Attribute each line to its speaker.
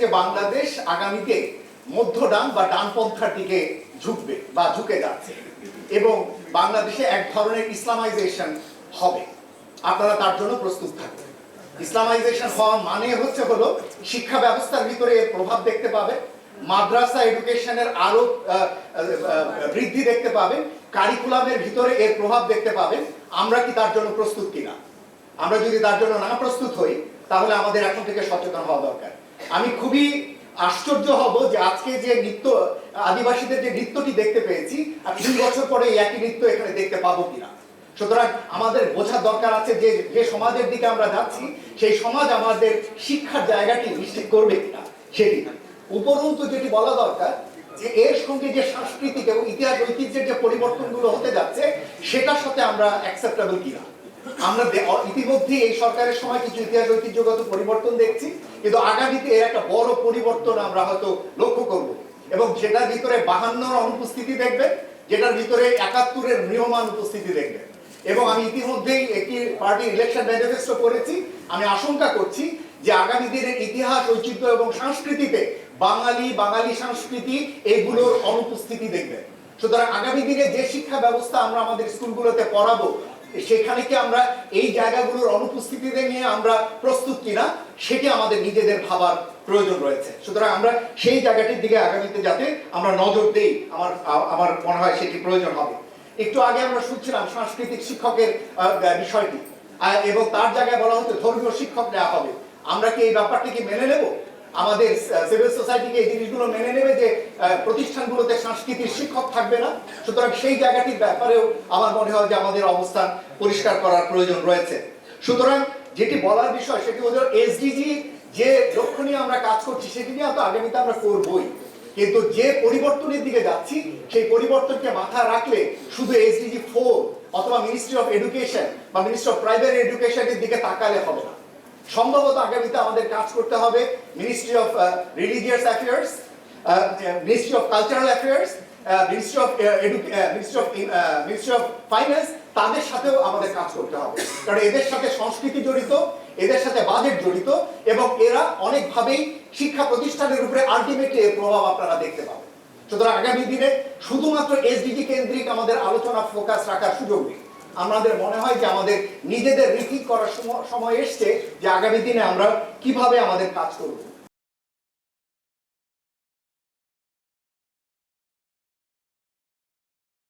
Speaker 1: যে বাংলাদেশ আগামীতে মধ্য ডান বা ডানপন্থার দিকে ঝুঁকবে বা ঝুঁকে যাচ্ছে এবং বাংলাদেশে এক ধরনের ইসলামাইজেশন হবে। আপনারা তার জন্য প্রস্তুত থাকবেন। ইসলামাইজেশন হওয়া মানে হলো শিক্ষা ব্যবস্থার ভিতরে এর প্রভাব দেখতে পাবেন, মাদ্রাসা এডুকেশনের আরো বৃদ্ধি দেখতে পাবেন, কারিকুলামের ভিতরে এর প্রভাব দেখতে পাবেন। আমরা কি তার জন্য প্রস্তুত কিনা? আমরা যদি তার জন্য না প্রস্তুত হই তাহলে আমাদের এখন থেকে সচেতন হওয়া দরকার। আমি খুবই আশ্চর্য হব যে আজকে যে নৃত্য আদিবাসীদের যে নৃত্যটি দেখতে পেয়েছি আর 3 বছর পরে এই একই নৃত্য এখানে দেখতে পাবো কিনা। সুতরাং আমাদের বোঝার দরকার আছে যে যে সমাজের দিকে আমরা যাচ্ছি সেই সমাজ আমাদের শিক্ষার জায়গাটি নিশ্চিত করবে কিনা সেটি। উপরন্তু যেটি বলা দরকার যে এর সঙ্গে যে সাংস্কৃতিক এবং ইতিহাস ঐতিহ্যের যে পরিবর্তনগুলো হতে যাচ্ছে সেটার সাথে আমরা অ্যাকসেপ্টেবল কিনা। আমরা ইতিমধ্যে এই সরকারের সময় কিছু ইতিহাস ঐতিহ্যগত পরিবর্তন দেখছি, কিন্তু আগামীতে এর একটা বড় পরিবর্তন আমরা হয়তো লক্ষ্য করব এবং যেটার ভিতরে 52 অনুপস্থিতি দেখবেন, যেটার ভিতরে 71-এর মৃহমান উপস্থিতি দেখবেন। এবং আমি ইতিমধ্যেই একটি পার্টি ইলেকশন ম্যানিফেস্টো করেছি। আমি আশঙ্কা করছি যে আগামী দিনের ইতিহাস ঐতিহ্য এবং সংস্কৃতিতে বাঙালি সংস্কৃতি এগুলোর অনুপস্থিতি দেখবেন। সুতরাং আগামী দিনে যে শিক্ষা ব্যবস্থা আমরা আমাদের স্কুলগুলোতে পড়াবো সেখানে কি আমরা এই জায়গাগুলোর অনুপস্থিতিতে নিয়ে আমরা প্রস্তুত কিনা সেটি আমাদের নিজেদের ভাবার প্রয়োজন রয়েছে। সুতরাং আমরা সেই জায়গাটির দিকে আগামীতে যাতে আমরা নজর দেই আমার মনে হয় সেটি প্রয়োজন হবে। একটু আগে আমরা শুনছিলাম সাংস্কৃতিক শিক্ষকের বিষয়টি এবং তার জায়গায় বলা হচ্ছে ধর্মীয় শিক্ষক নেওয়া হবে। আমরা কি এই ব্যাপারটিকে মেনে নেব? আমাদের সিভিল সোসাইটিকে এই জিনিসগুলো মেনে নেবে যে প্রতিষ্ঠানগুলোতে সাংস্কৃতিক শিক্ষক থাকবে না? সুতরাং সেই জায়গাটির ব্যাপারেও আমার মনে হয় যে আমাদের অবস্থান পরিষ্কার করার প্রয়োজন রয়েছে। সুতরাং যেটি বলার বিষয় সেটি হলো এসডিজি যে লক্ষ্য নিয়ে আমরা কাজ করছি সেটি নিয়ে তো আগামীতে আমরা করবই, কিন্তু যে পরিবর্তনের দিকে যাচ্ছি সেই পরিবর্তনকে মাথায় রাখলে শুধু এসডিজি 4 অথবা মিনিস্ট্রি অফ এডুকেশন বা মিনিস্ট্রি অফ প্রাইমারি এডুকেশনের দিকে তাকালে হবে না। সম্ভবত আগামীতে আমাদের কাজ করতে হবে ministry of religious affairs, ministry of cultural affairs, ministry of finance, তাদের সাথেও আমাদের কাজ করতে হবে। কারণ এদের সাথে সংস্কৃতি জড়িত, এদের সাথে বাজেট জড়িত এবং এরা অনেকভাবেই শিক্ষা প্রতিষ্ঠানের উপরে আলটিমেটলি এর প্রভাব আপনারা দেখতে পাবেন। সুতরাং আগামী দিনে শুধুমাত্র এসডিজি কেন্দ্রিক আমাদের আলোচনা ফোকাস রাখার সুযোগ নেই। আমাদের মনে হয় যে আমাদের নিজেদের রিথিং করার সময় এসছে যে আগামী দিনে আমরা কিভাবে আমাদের কাজ করব।